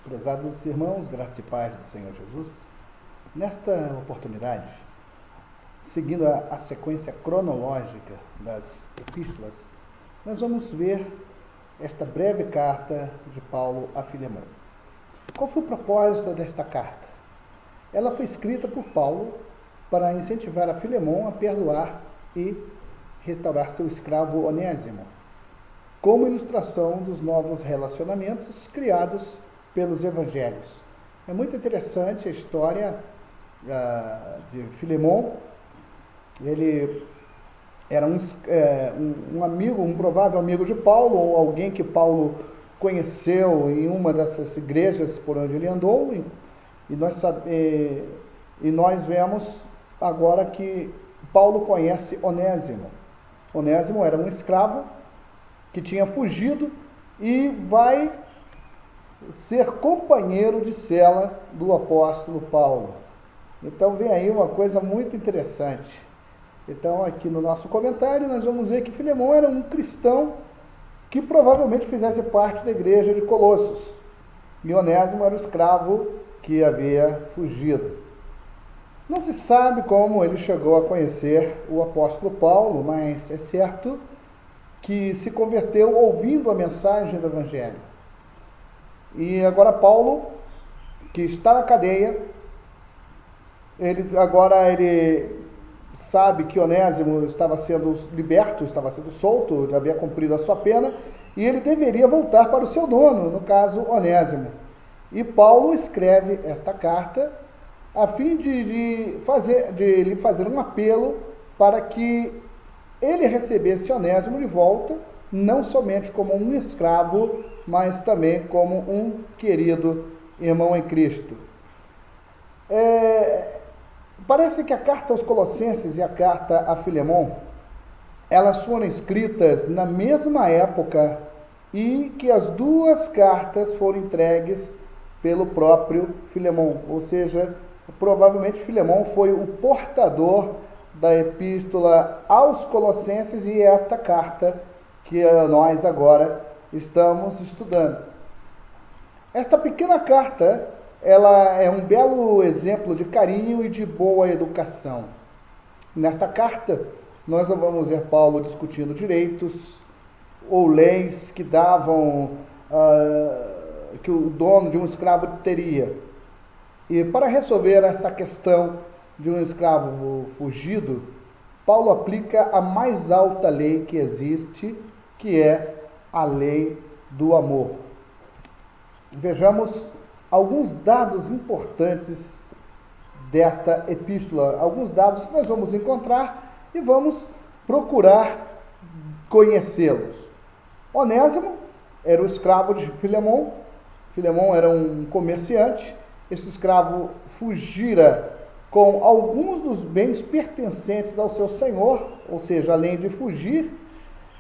Prezados irmãos, graça e paz do Senhor Jesus, nesta oportunidade, seguindo a sequência cronológica das epístolas, nós vamos ver esta breve carta de Paulo a Filemão. Qual foi o propósito desta carta? Ela foi escrita por Paulo para incentivar a Filemão a perdoar e restaurar seu escravo Onésimo, como ilustração dos novos relacionamentos criados pelos evangelhos. É muito interessante a história de Filemão. Ele era um amigo, um provável amigo de Paulo, ou alguém que Paulo conheceu em uma dessas igrejas por onde ele andou, e nós vemos agora que Paulo conhece Onésimo. Onésimo era um escravo que tinha fugido e vai ser companheiro de cela do apóstolo Paulo. Então vem aí uma coisa muito interessante. Então aqui no nosso comentário nós vamos ver que Filemão era um cristão que provavelmente fizesse parte da igreja de Colossos. E Onésimo era o escravo que havia fugido. Não se sabe como ele chegou a conhecer o apóstolo Paulo, mas é certo que se converteu ouvindo a mensagem do evangelho. E agora Paulo, que está na cadeia, ele sabe que Onésimo estava sendo liberto, estava sendo solto, já havia cumprido a sua pena, e ele deveria voltar para o seu dono, no caso Onésimo. E Paulo escreve esta carta a fim de lhe fazer um apelo para que ele recebesse Onésimo de volta, não somente como um escravo, mas também como um querido irmão em Cristo. Parece que a carta aos Colossenses e a carta a Filemão, elas foram escritas na mesma época e que as duas cartas foram entregues pelo próprio Filemão, ou seja, provavelmente Filemão foi o portador da epístola aos Colossenses e esta carta que nós agora estamos estudando. Esta pequena carta, ela é um belo exemplo de carinho e de boa educação. Nesta carta, nós não vamos ver Paulo discutindo direitos ou leis que davam, que o dono de um escravo teria. E para resolver essa questão de um escravo fugido, Paulo aplica a mais alta lei que existe, que é a lei do amor. Vejamos alguns dados importantes desta epístola, alguns dados que nós vamos encontrar e vamos procurar conhecê-los. Onésimo era o escravo de Filemão. Filemão era um comerciante. Esse escravo fugira com alguns dos bens pertencentes ao seu senhor, ou seja, além de fugir,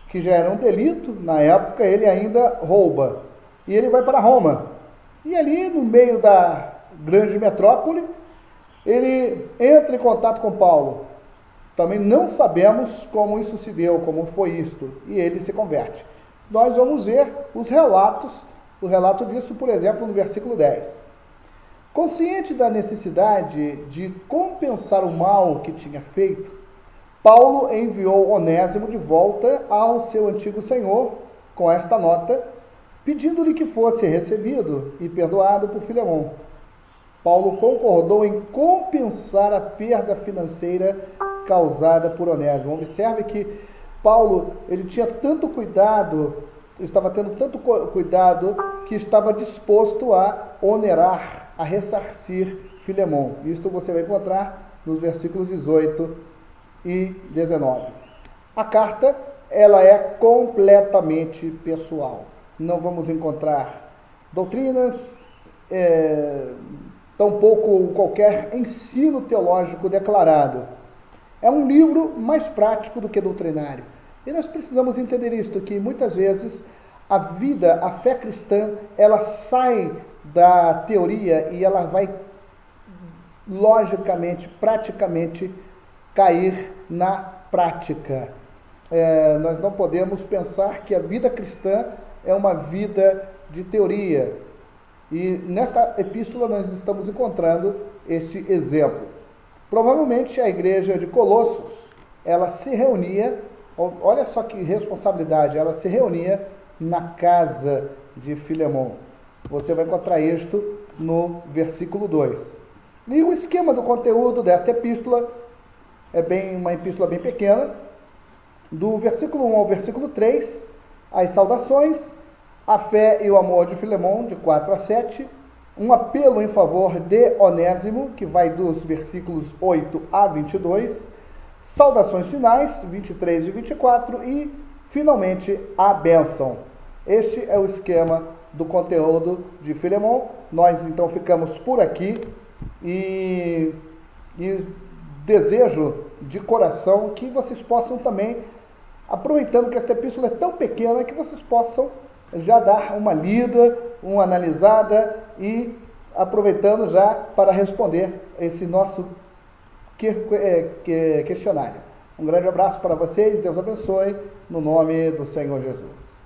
que já era um delito, na época ele ainda rouba. E ele vai para Roma. E ali, no meio da grande metrópole, ele entra em contato com Paulo. Também não sabemos como isso se deu, como foi isto. E ele se converte. Nós vamos ver o relato disso, por exemplo, no versículo 10. Consciente da necessidade de compensar o mal que tinha feito, Paulo enviou Onésimo de volta ao seu antigo senhor com esta nota, pedindo-lhe que fosse recebido e perdoado por Filemão. Paulo concordou em compensar a perda financeira causada por Onésimo. Observe que Paulo tinha tanto cuidado, estava tendo tanto cuidado, que estava disposto a onerar, a ressarcir Filemão. Isto você vai encontrar nos versículos 18 e 19. A carta, ela é completamente pessoal. Não vamos encontrar doutrinas, tampouco qualquer ensino teológico declarado. É um livro mais prático do que doutrinário. E nós precisamos entender isto, que muitas vezes a fé cristã, ela sai da teoria e ela vai logicamente, praticamente cair na prática. Nós não podemos pensar que a vida cristã é uma vida de teoria. E nesta epístola nós estamos encontrando este exemplo. Provavelmente a igreja de Colossos, ela se reunia, olha só que responsabilidade, ela se reunia na casa de Filemon. Você vai encontrar isto no versículo 2. E o esquema do conteúdo desta epístola é uma epístola bem pequena. Do versículo 1 ao versículo 3, as saudações, a fé e o amor de Filemon, de 4 a 7, um apelo em favor de Onésimo, que vai dos versículos 8 a 22, saudações finais, 23 e 24, e, finalmente, a bênção. Este é o esquema do conteúdo de Filemon. Nós, então, ficamos por aqui e desejo de coração que vocês possam também, aproveitando que esta epístola é tão pequena, que vocês possam já dar uma lida, uma analisada e aproveitando já para responder esse nosso questionário. Um grande abraço para vocês, Deus abençoe, no nome do Senhor Jesus.